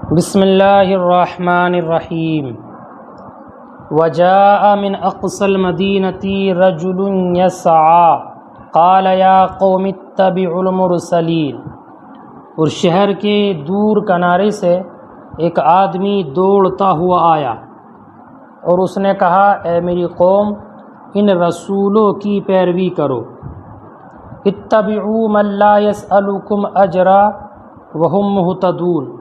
بسم اللہ الرحمن الرحیم وجاء من اقصى المدینة رجل یسعى قال یا قوم اتبعوا المرسلین۔ اور شہر کے دور کنارے سے ایک آدمی دوڑتا ہوا آیا اور اس نے کہا، اے میری قوم، ان رسولوں کی پیروی کرو۔ اتبعوا من لا يسألكم اجرا وهم مهتدون۔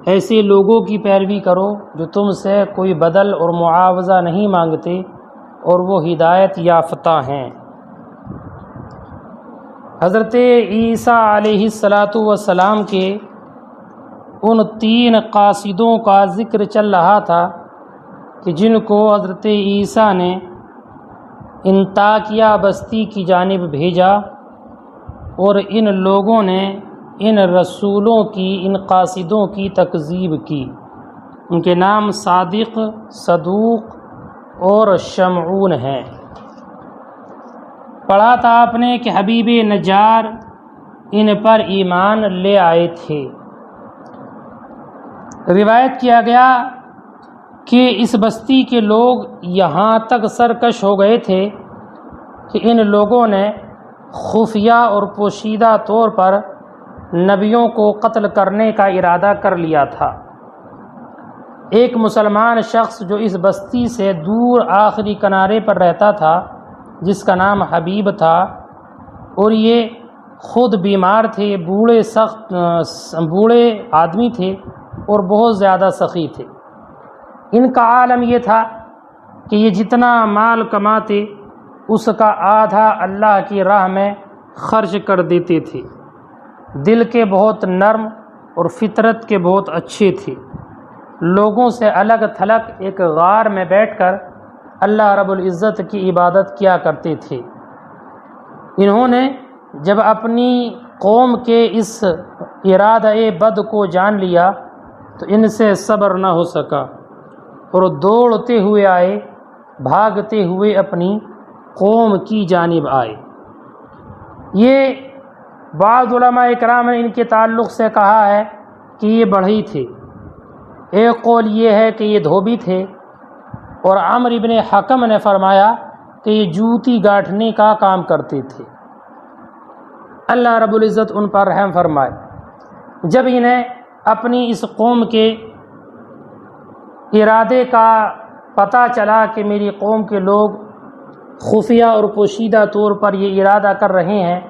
ایسے لوگوں کی پیروی کرو جو تم سے کوئی بدل اور معاوضہ نہیں مانگتے اور وہ ہدایت یافتہ ہیں۔ حضرت عیسیٰ علیہ السلام کے ان 3 قاصدوں کا ذکر چل رہا تھا کہ جن کو حضرت عیسیٰ نے انطاکیہ بستی کی جانب بھیجا، اور ان لوگوں نے ان رسولوں کی، ان قاصدوں کی تکذیب کی۔ ان کے نام صادق، صدوق اور شمعون ہیں۔ پڑھا تھا آپ نے کہ حبیب نجار ان پر ایمان لے آئے تھے۔ روایت کیا گیا کہ اس بستی کے لوگ یہاں تک سرکش ہو گئے تھے کہ ان لوگوں نے خفیہ اور پوشیدہ طور پر نبیوں کو قتل کرنے کا ارادہ کر لیا تھا۔ ایک مسلمان شخص جو اس بستی سے دور آخری کنارے پر رہتا تھا، جس کا نام حبیب تھا، اور یہ خود بیمار تھے، بوڑھے آدمی تھے اور بہت زیادہ سخی تھے۔ ان کا عالم یہ تھا کہ یہ جتنا مال کماتے اس کا آدھا اللہ کی راہ میں خرچ کر دیتے تھے۔ دل کے بہت نرم اور فطرت کے بہت اچھے تھے۔ لوگوں سے الگ تھلگ ایک غار میں بیٹھ کر اللہ رب العزت کی عبادت کیا کرتے تھے۔ انہوں نے جب اپنی قوم کے اس ارادہ بد کو جان لیا تو ان سے صبر نہ ہو سکا اور دوڑتے ہوئے آئے، بھاگتے ہوئے اپنی قوم کی جانب آئے۔ یہ بعض علماء اکرام نے ان کے تعلق سے کہا ہے کہ یہ بڑھئی تھے۔ ایک قول یہ ہے کہ یہ دھوبی تھے، اور عمرو بن حکم نے فرمایا کہ یہ جوتی گاٹھنے کا کام کرتے تھے۔ اللہ رب العزت ان پر رحم فرمائے۔ جب انہیں اپنی اس قوم کے ارادے کا پتہ چلا کہ میری قوم کے لوگ خفیہ اور پوشیدہ طور پر یہ ارادہ کر رہے ہیں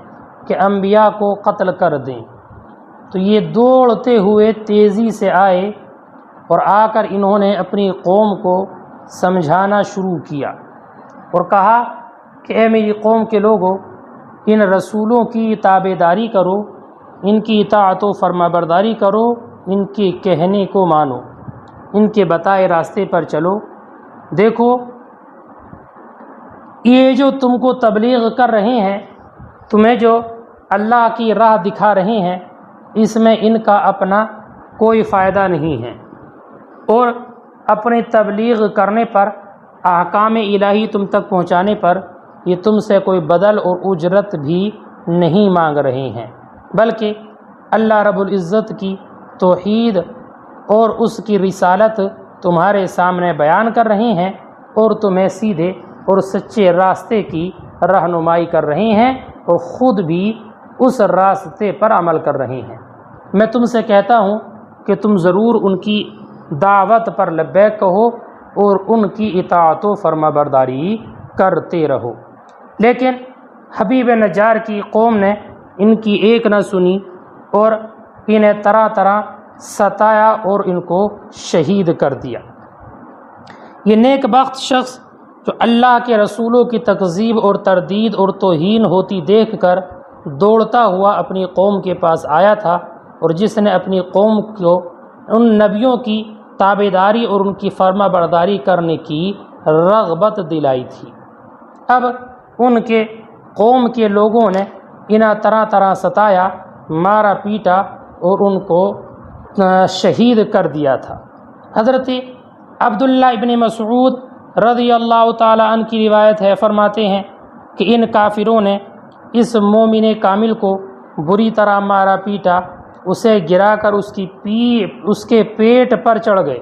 کہ انبیاء کو قتل کر دیں، تو یہ دوڑتے ہوئے تیزی سے آئے اور آ کر انہوں نے اپنی قوم کو سمجھانا شروع کیا اور کہا کہ اے میری قوم کے لوگو، ان رسولوں کی تابعداری کرو، ان کی اطاعت و فرما برداری کرو، ان کے کہنے کو مانو، ان کے بتائے راستے پر چلو۔ دیکھو، یہ جو تم کو تبلیغ کر رہے ہیں، تمہیں جو اللہ کی راہ دکھا رہے ہیں، اس میں ان کا اپنا کوئی فائدہ نہیں ہے، اور اپنی تبلیغ کرنے پر، احکام الہی تم تک پہنچانے پر یہ تم سے کوئی بدل اور اجرت بھی نہیں مانگ رہے ہیں، بلکہ اللہ رب العزت کی توحید اور اس کی رسالت تمہارے سامنے بیان کر رہے ہیں، اور تمہیں سیدھے اور سچے راستے کی رہنمائی کر رہے ہیں، اور خود بھی اس راستے پر عمل کر رہے ہیں۔ میں تم سے کہتا ہوں کہ تم ضرور ان کی دعوت پر لبیک کہو اور ان کی اطاعت و فرما برداری کرتے رہو۔ لیکن حبیب نجار کی قوم نے ان کی ایک نہ سنی اور انہیں طرح طرح ستایا اور ان کو شہید کر دیا۔ یہ نیک بخت شخص جو اللہ کے رسولوں کی تکذیب اور تردید اور توہین ہوتی دیکھ کر دوڑتا ہوا اپنی قوم کے پاس آیا تھا، اور جس نے اپنی قوم کو ان نبیوں کی تابعداری اور ان کی فرما برداری کرنے کی رغبت دلائی تھی۔ اب ان کے قوم کے لوگوں نے انہیں طرح طرح ستایا، مارا پیٹا اور ان کو شہید کر دیا تھا۔ حضرت عبداللہ ابن مسعود رضی اللہ تعالی عنہ کی روایت ہے، فرماتے ہیں کہ ان کافروں نے اس مومن کامل کو بری طرح مارا پیٹا اسے گرا کر اس کے پیٹ پر چڑھ گئے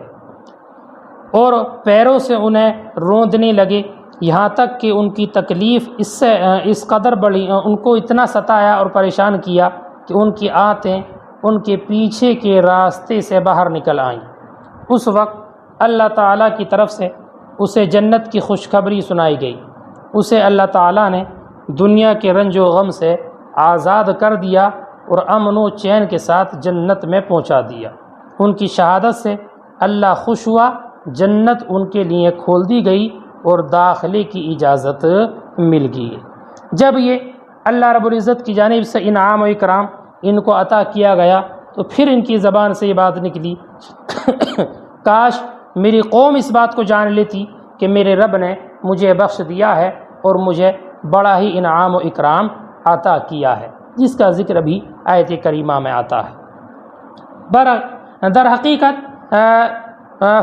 اور پیروں سے انہیں روندنے لگے، یہاں تک کہ ان کی تکلیف اس قدر بڑھی، ان کو اتنا ستایا اور پریشان کیا کہ ان کی آنتیں ان کے پیچھے کے راستے سے باہر نکل آئیں۔ اس وقت اللہ تعالیٰ کی طرف سے اسے جنت کی خوشخبری سنائی گئی۔ اسے اللہ تعالیٰ نے دنیا کے رنج و غم سے آزاد کر دیا اور امن و چین کے ساتھ جنت میں پہنچا دیا۔ ان کی شہادت سے اللہ خوش ہوا، جنت ان کے لیے کھول دی گئی اور داخلے کی اجازت مل گئی۔ جب یہ اللہ رب العزت کی جانب سے انعام و اکرام ان کو عطا کیا گیا تو پھر ان کی زبان سے یہ بات نکلی کاش میری قوم اس بات کو جان لیتی کہ میرے رب نے مجھے بخش دیا ہے اور مجھے بڑا ہی انعام و اکرام عطا کیا ہے، جس کا ذکر بھی آیت کریمہ میں آتا ہے۔ در حقیقت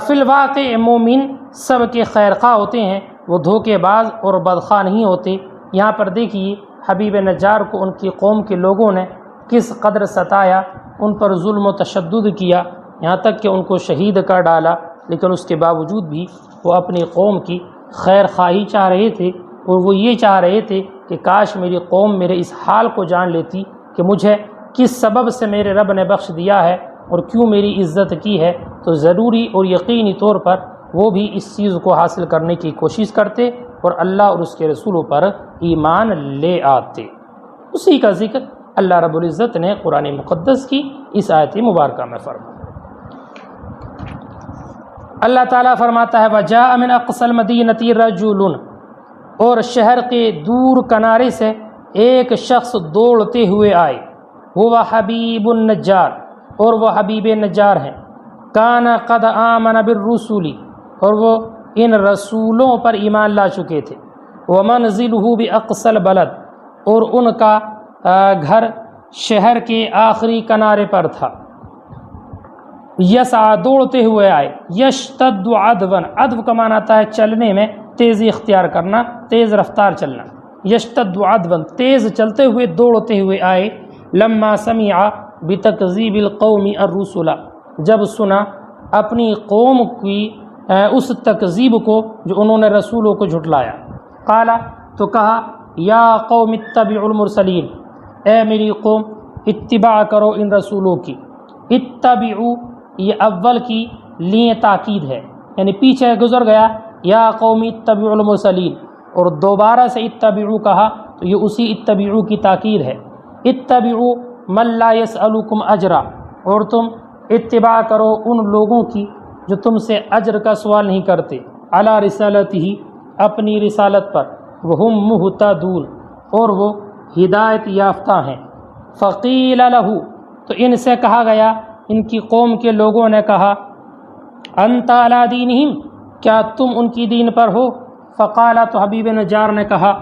فی الواقع مومن سب کے خیر خواہ ہوتے ہیں، وہ دھوکے باز اور بدخواہ نہیں ہوتے۔ یہاں پر دیکھیے حبیب نجار کو ان کی قوم کے لوگوں نے کس قدر ستایا، ان پر ظلم و تشدد کیا، یہاں تک کہ ان کو شہید کر ڈالا، لیکن اس کے باوجود بھی وہ اپنی قوم کی خیر خواہی چاہ رہے تھے، اور وہ یہ چاہ رہے تھے کہ کاش میری قوم میرے اس حال کو جان لیتی کہ مجھے کس سبب سے میرے رب نے بخش دیا ہے اور کیوں میری عزت کی ہے، تو ضروری اور یقینی طور پر وہ بھی اس چیز کو حاصل کرنے کی کوشش کرتے اور اللہ اور اس کے رسولوں پر ایمان لے آتے۔ اسی کا ذکر اللہ رب العزت نے قرآن مقدس کی اس آیت مبارکہ میں فرمایا۔ اللہ تعالیٰ فرماتا ہے وَجَاءَ مِنْ أَقْصَى الْمَدِينَةِ رَجُلٌ، اور شہر کے دور کنارے سے ایک شخص دوڑتے ہوئے آئے، وہ حبیب النجار، اور وہ حبیب نجار ہیں، کان قد آمن بالرسول، اور وہ ان رسولوں پر ایمان لا چکے تھے، ومنزلہ باقصى البلد، اور ان کا گھر شہر کے آخری کنارے پر تھا۔ یسعى، دوڑتے ہوئے آئے، یشتد عدوا، عدو کا معنی آتا ہے چلنے میں تیزی اختیار کرنا، تیز رفتار چلنا، یشتد عدوا، تیز چلتے ہوئے دوڑتے ہوئے آئے، لما سمع بتکذیب القوم الرسل، جب سنا اپنی قوم کی اس تکذیب کو جو انہوں نے رسولوں کو جھٹلایا، قالا، تو کہا، یا قوم اتبعوا المرسلین، اے میری قوم اتباع کرو ان رسولوں کی۔ اتبعوا یہ اول کی لیے تاکید ہے، یعنی پیچھے گزر گیا یا قوم اتبعوا المرسلین، اور دوبارہ سے اتبعوا کہا تو یہ اسی اتبعوا کی تاکید ہے۔ اتبعوا من لا يسألكم اجرا، اور تم اتباع کرو ان لوگوں کی جو تم سے اجر کا سوال نہیں کرتے، علی رسالتہ، اپنی رسالت پر، وہم مہتدون، اور وہ ہدایت یافتہ ہیں۔ فقیل لہ، تو ان سے کہا گیا، ان کی قوم کے لوگوں نے کہا، انت علی دینہم، کیا تم ان کی دین پر ہو؟ فقال، تو حبیب نجار نے کہا،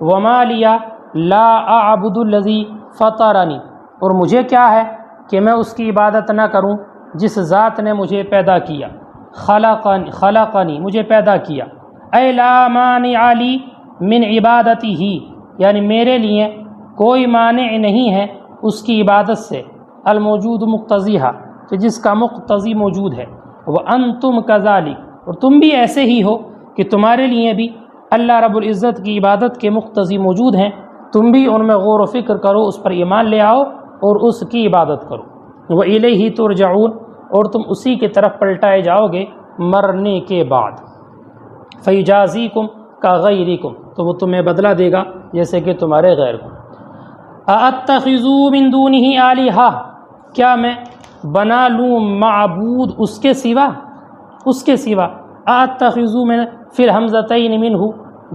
وما لیا لا اعبد الذی فطرنی، اور مجھے کیا ہے کہ میں اس کی عبادت نہ کروں جس ذات نے مجھے پیدا کیا، خلقنی، مجھے پیدا کیا، اے لا مانع لی من عبادتی ہی، یعنی میرے لیے کوئی مانع نہیں ہے اس کی عبادت سے، الموجود مقتضیہ، کہ جس کا مقتضی موجود ہے، وانتم کذالک، اور تم بھی ایسے ہی ہو کہ تمہارے لیے بھی اللہ رب العزت کی عبادت کے مقتضی موجود ہیں، تم بھی ان میں غور و فکر کرو، اس پر ایمان لے آؤ اور اس کی عبادت کرو۔ وَإِلَيْهِ تُرْجَعُونَ، اور تم اسی کی طرف پلٹائے جاؤ گے مرنے کے بعد۔ فَيُجَازِيكُمْ كَغَيْرِكُمْ، تو وہ تمہیں بدلہ دے گا جیسے کہ تمہارے غیر کو۔ أَأَتَّخِذُوا مِن دُونِهِ آلِهَةً، کیا میں بنا لوں معبود اس کے سوا، اس کے سوا۔ أَأَتَّخِذُوا میں فی الحمزتین منہ،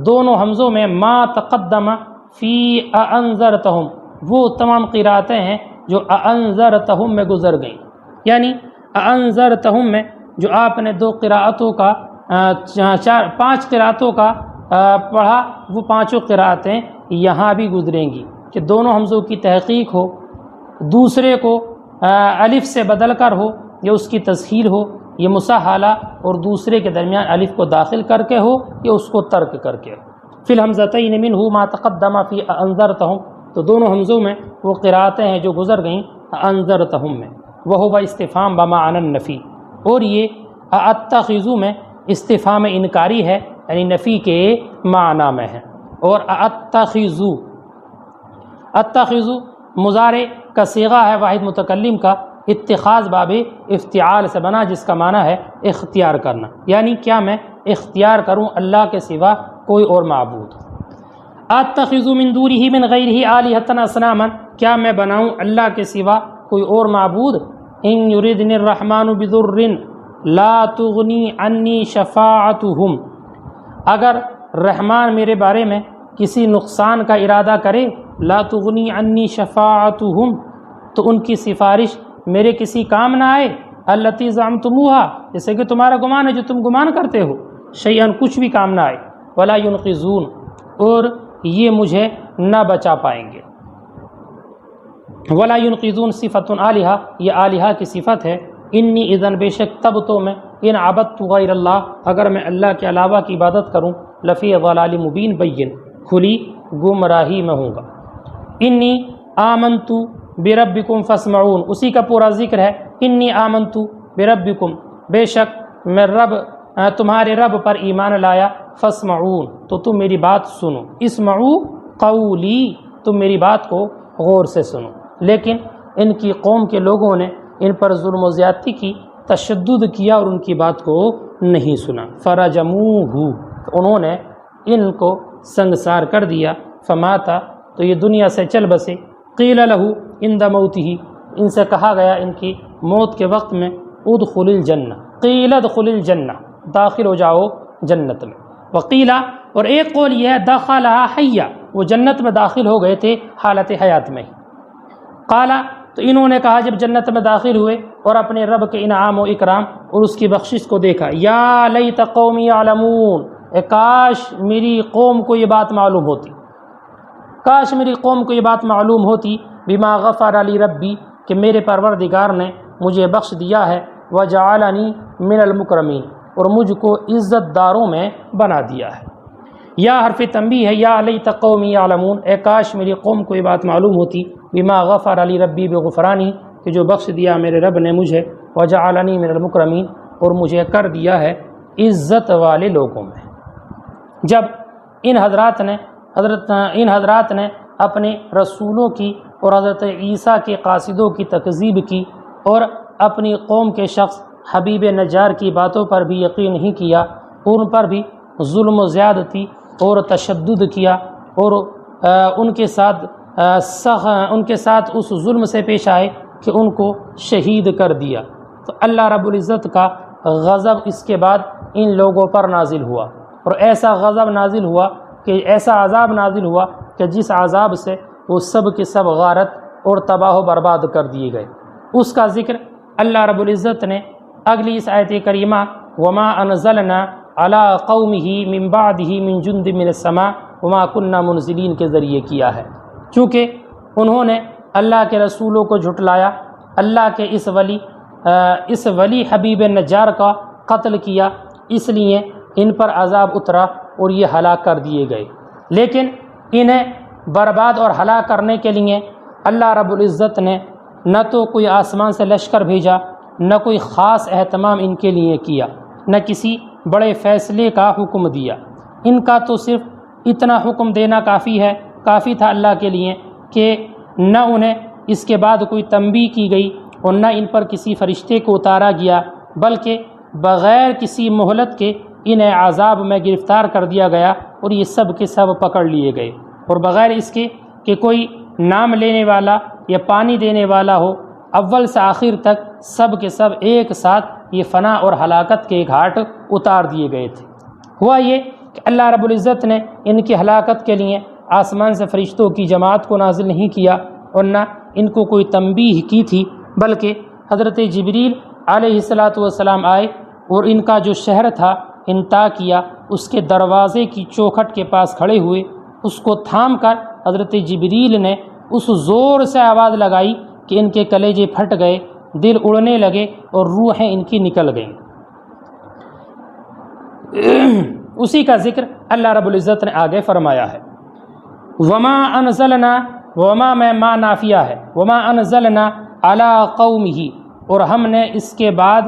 دونوں حمزوں میں ما تقدم فی أَأَنذَرْتَهُمْ، وہ تمام قراتیں ہیں جو أَأَنذَرْتَهُمْ میں گزر گئیں، یعنی أَأَنذَرْتَهُمْ میں جو آپ نے دو قراءتوں کا پانچ قراءتوں کا پڑھا، وہ پانچوں قراءتیں یہاں بھی گزریں گی کہ دونوں حمزوں کی تحقیق ہو، دوسرے کو الف سے بدل کر ہو یا اس کی تسہیل ہو، یہ مسہلہ، اور دوسرے کے درمیان الف کو داخل کر کے ہو یا اس کو ترک کر کے ہو۔ فی الحمزتین منہ ما تقدم فی أَأَنذَرْتَهُمْ، تو دونوں حمزوں میں وہ قراءتیں ہیں جو گزر گئیں، انذرتہم میں، وہو استفہام بمعنی النفی، اور یہ اتخذو میں استفہام انکاری ہے، یعنی نفی کے معنی میں ہے۔ اور اتخذو مضارع کا صیغہ ہے واحد متکلم کا، اتخاذ باب افتعال سے بنا، جس کا معنی ہے اختیار کرنا، یعنی کیا میں اختیار کروں اللہ کے سوا کوئی اور معبود۔ اتخذ من دونہ من غیرہ آلہۃ اصناما، کیا میں بناؤں اللہ کے سوا کوئی اور معبود؟ ان یردنی الرحمن بضر لا تغنی عنی شفاعتہم، اگر رحمان میرے بارے میں کسی نقصان کا ارادہ کرے، لا تغنی عنی شفاعتہم، تو ان کی سفارش میرے کسی کام نہ آئے، التی زعمتموہا، جیسے کہ تمہارا گمان ہے جو تم گمان کرتے ہو، شیئا کچھ بھی کام نہ آئے، ولا ینقذون، اور یہ مجھے نہ بچا پائیں گے۔ ولا ینقذون صفت الہہ، یہ الہہ کی صفت ہے۔ انی اذن، بے شک تب تو میں، ان عبدت غیر اللہ، اگر میں اللہ کے علاوہ کی عبادت کروں، لفی ضلال مبین بین، کھلی گمراہی میں ہوں گا۔ انی آمنت بربکم فاسمعون، اسی کا پورا ذکر ہے۔ انی آمنت بربکم، بے شک میں تمہارے رب پر ایمان لایا، فاسمعون، تو تم میری بات سنو، اسمعو قولی، تم میری بات کو غور سے سنو۔ لیکن ان کی قوم کے لوگوں نے ان پر ظلم و زیادتی کی، تشدد کیا اور ان کی بات کو نہیں سنا۔ فرجموہ، انہوں نے ان کو سنگسار کر دیا، فماتا، تو یہ دنیا سے چل بسے۔ قیل لہ عند موتہ، ان سے کہا گیا ان کی موت کے وقت میں، ادخل الجنہ، قیل ادخل الجنہ، داخل ہو جاؤ جنت میں۔ وقیلا، اور ایک قول یہ ہے دخلھا حیا، وہ جنت میں داخل ہو گئے تھے حالت حیات میں ہی۔ قالا، تو انہوں نے کہا جب جنت میں داخل ہوئے اور اپنے رب کے انعام و اکرام اور اس کی بخشش کو دیکھا، یا لیت قومی یعلمون، کاش میری قوم کو یہ بات معلوم ہوتی، کاش میری قوم کو یہ بات معلوم ہوتی، بما غفر لی ربی، کہ میرے پروردگار نے مجھے بخش دیا ہے، وجعلنی من المکرمین، اور مجھ کو عزت داروں میں بنا دیا ہے۔ یا حرف تنبیہ ہے، یا لیت قومی یعلمون، کاش میری قوم کو یہ بات معلوم ہوتی، بما غفر لی ربی بغفرانی، کہ جو بخش دیا میرے رب نے مجھے، وجعلنی من المکرمین، اور مجھے کر دیا ہے عزت والے لوگوں میں۔ جب ان حضرات نے اپنے رسولوں کی اور حضرت عیسیٰ کے قاصدوں کی تکذیب کی، اور اپنی قوم کے شخص حبیب نجار کی باتوں پر بھی یقین نہیں کیا، اور ان پر بھی ظلم و زیادتی اور تشدد کیا، اور ان کے ساتھ اس ظلم سے پیش آئے کہ ان کو شہید کر دیا، تو اللہ رب العزت کا غضب اس کے بعد ان لوگوں پر نازل ہوا، اور ایسا غضب نازل ہوا کہ ایسا عذاب نازل ہوا کہ جس عذاب سے وہ سب کے سب غارت اور تباہ و برباد کر دیے گئے۔ اس کا ذکر اللہ رب العزت نے اگلی اس آیت کریمہ وما انزلنا علی قومہ من بعدہ من جند من السماء وما کننا منزلین کے ذریعے کیا ہے، چونکہ انہوں نے اللہ کے رسولوں کو جھٹلایا، اللہ کے اس ولی حبیب نجار کا قتل کیا، اس لیے ان پر عذاب اترا اور یہ ہلاک کر دیے گئے۔ لیکن انہیں برباد اور ہلاک کرنے کے لیے اللہ رب العزت نے نہ تو کوئی آسمان سے لشکر بھیجا، نہ کوئی خاص اہتمام ان کے لیے کیا، نہ کسی بڑے فیصلے کا حکم دیا۔ ان کا تو صرف اتنا حکم دینا کافی تھا اللہ کے لیے کہ نہ انہیں اس کے بعد کوئی تنبیہ کی گئی اور نہ ان پر کسی فرشتے کو اتارا گیا، بلکہ بغیر کسی مہلت کے انہیں عذاب میں گرفتار کر دیا گیا، اور یہ سب کے سب پکڑ لیے گئے، اور بغیر اس کے کہ کوئی نام لینے والا یا پانی دینے والا ہو، اول سے آخر تک سب کے سب ایک ساتھ یہ فنا اور ہلاکت کے گھاٹ اتار دیے گئے تھے۔ ہوا یہ کہ اللہ رب العزت نے ان کی ہلاکت کے لیے آسمان سے فرشتوں کی جماعت کو نازل نہیں کیا، اور نہ ان کو کوئی تنبیہ کی تھی، بلکہ حضرت جبریل علیہ السلام آئے اور ان کا جو شہر تھا انطاکیہ، اس کے دروازے کی چوکھٹ کے پاس کھڑے ہوئے، اس کو تھام کر حضرت جبریل نے اس زور سے آواز لگائی کہ ان کے کلیجے پھٹ گئے، دل اڑنے لگے اور روحیں ان کی نکل گئیں۔ اسی کا ذکر اللہ رب العزت نے آگے فرمایا ہے، وما انزلنا، وما میں ما نافیہ ہے، وما انزلنا علی قومہ، اور ہم نے اس کے بعد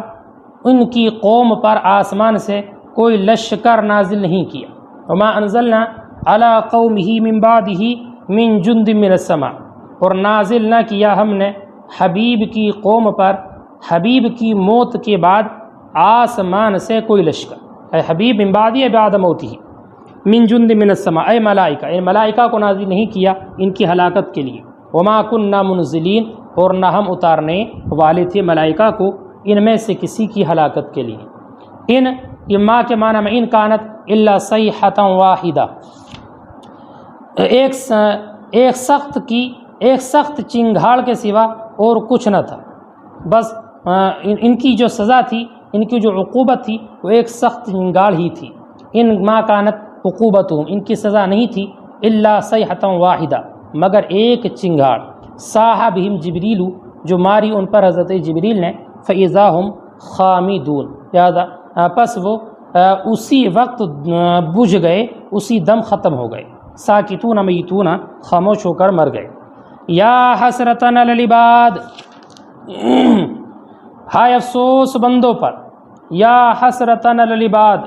ان کی قوم پر آسمان سے کوئی لشکر نازل نہیں کیا، وما انزلنا علی قومہ من بعدہ من جند من السماء، اور نازل نہ کیا ہم نے حبیب کی قوم پر حبیب کی موت کے بعد آسمان سے کوئی لشکر، اے حبیب من بعدہ بعد موتہ، من جند من السماء اے ملائکہ، ان ملائکہ کو نازل نہیں کیا ان کی ہلاکت کے لیے، وما کننا منزلین، اور نہ ہم اتارنے والے تھے ملائکہ کو ان میں سے کسی کی ہلاکت کے لیے۔ یہ ما کے معنی میں ان کانت الا صیحۃ واحدہ، ایک سخت چنگھاڑ کے سوا اور کچھ نہ تھا، بس ان کی جو سزا تھی، ان کی جو عقوبت تھی وہ ایک سخت چنگھاڑ ہی تھی۔ ان ما کانت عقوبتہم، ان کی سزا نہیں تھی الا صیحۃ واحدہ، مگر ایک چنگھاڑ، صاح بہم جبریل، جو ماری ان پر حضرت جبریل نے، فاذا ہم خامدون، لہذا پس وہ اسی وقت بجھ گئے، اسی دم ختم ہو گئے، ساکتون میتون، خاموش ہو کر مر گئے۔ یا حسرتن علی العباد، ہائے افسوس بندوں پر، یا حسرتن علی العباد،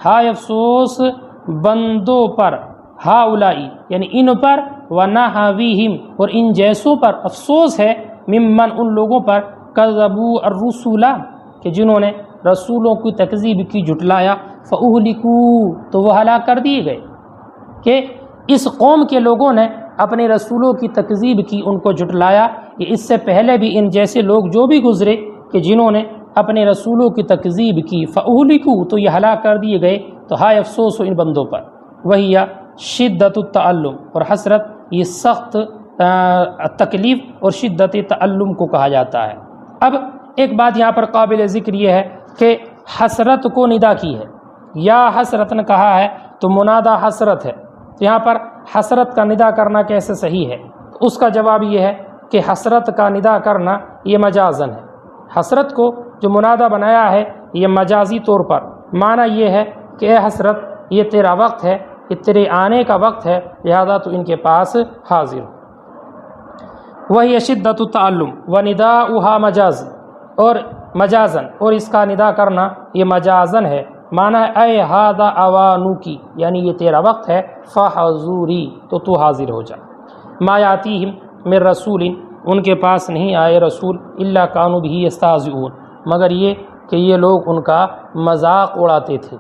ہائے افسوس بندوں پر، ہاؤلائی یعنی ان پر، ونحویہم اور ان جیسوں پر افسوس ہے، ممن ان لوگوں پر، کذبوا الرسول کہ جنہوں نے رسولوں کی تکذیب کی، جھٹلایا، فاہلکوا تو وہ ہلاک کر دیے گئے، کہ اس قوم کے لوگوں نے اپنے رسولوں کی تکذیب کی، ان کو جھٹلایا۔ کہ اس سے پہلے بھی ان جیسے لوگ جو بھی گزرے کہ جنہوں نے اپنے رسولوں کی تکذیب کی، فاہلکوا تو یہ ہلاک کر دیے گئے، تو ہائے افسوس ہو ان بندوں پر۔ وہی شدت التعلم، اور حسرت یہ سخت تکلیف اور شدت تعلم کو کہا جاتا ہے۔ اب ایک بات یہاں پر قابل ذکر یہ ہے کہ حسرت کو ندا کی ہے، یا حسرت نے کہا ہے تو منادہ حسرت ہے، تو یہاں پر حسرت کا ندا کرنا کیسے صحیح ہے؟ اس کا جواب یہ ہے کہ حسرت کا ندا کرنا یہ مجازن ہے، حسرت کو جو منادہ بنایا ہے یہ مجازی طور پر، معنی یہ ہے کہ اے حسرت یہ تیرا وقت ہے، یہ تیرے آنے کا وقت ہے، لہذا تو ان کے پاس حاضر ہو۔ وہی شدت التعلم ونداؤہا مجاز، اور مجازن، اور اس کا ندا کرنا یہ مجازن ہے، معنی ہے اے ہذا اوانوکی یعنی یہ تیرا وقت ہے، فحضوری تو حاضر ہو جا۔ ما یاتیہم من رسول، ان کے پاس نہیں آئے رسول، الا کانوا بہ یستہزئون مگر یہ کہ یہ لوگ ان کا مذاق اڑاتے تھے۔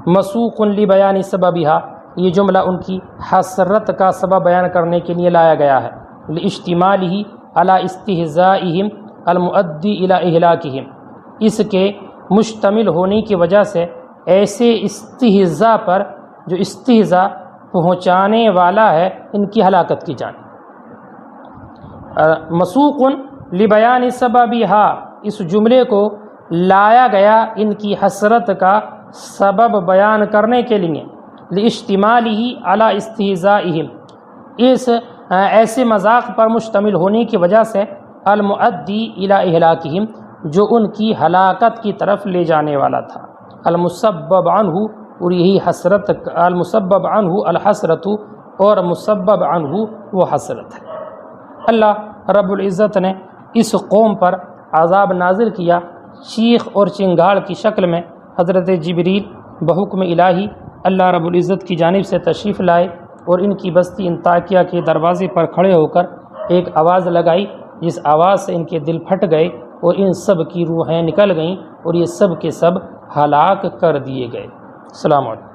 مسوق لبیان سببہا، یہ جملہ ان کی حسرت کا سبب بیان کرنے کے لیے لایا گیا ہے، لاشتمالہ علی استہزائہم المؤدی الی اہلاکہم، اس کے مشتمل ہونے کی وجہ سے ایسے استہزاء پر جو استہزاء پہنچانے والا ہے ان کی ہلاکت کی جانب۔ مسوق لبیان سببہا، اس جملے کو لایا گیا ان کی حسرت کا سبب بیان کرنے کے لیے، لاشتمالہ علی استہزائہم، اس ایسے مذاق پر مشتمل ہونے کی وجہ سے، المؤدی الی اہلاکہم جو ان کی ہلاکت کی طرف لے جانے والا تھا، المسبب عنہ، اور یہی حسرت، المسبب عنہ الحسرت، اور مسبب عنہ وہ حسرت ہے۔ اللہ رب العزت نے اس قوم پر عذاب نازل کیا چیخ اور چنگھاڑ کی شکل میں۔ حضرت جبریل بحکم الہی اللہ رب العزت کی جانب سے تشریف لائے اور ان کی بستی انطاکیہ کے دروازے پر کھڑے ہو کر ایک آواز لگائی، جس آواز سے ان کے دل پھٹ گئے اور ان سب کی روحیں نکل گئیں اور یہ سب کے سب ہلاک کر دیے گئے۔ السلام علیکم۔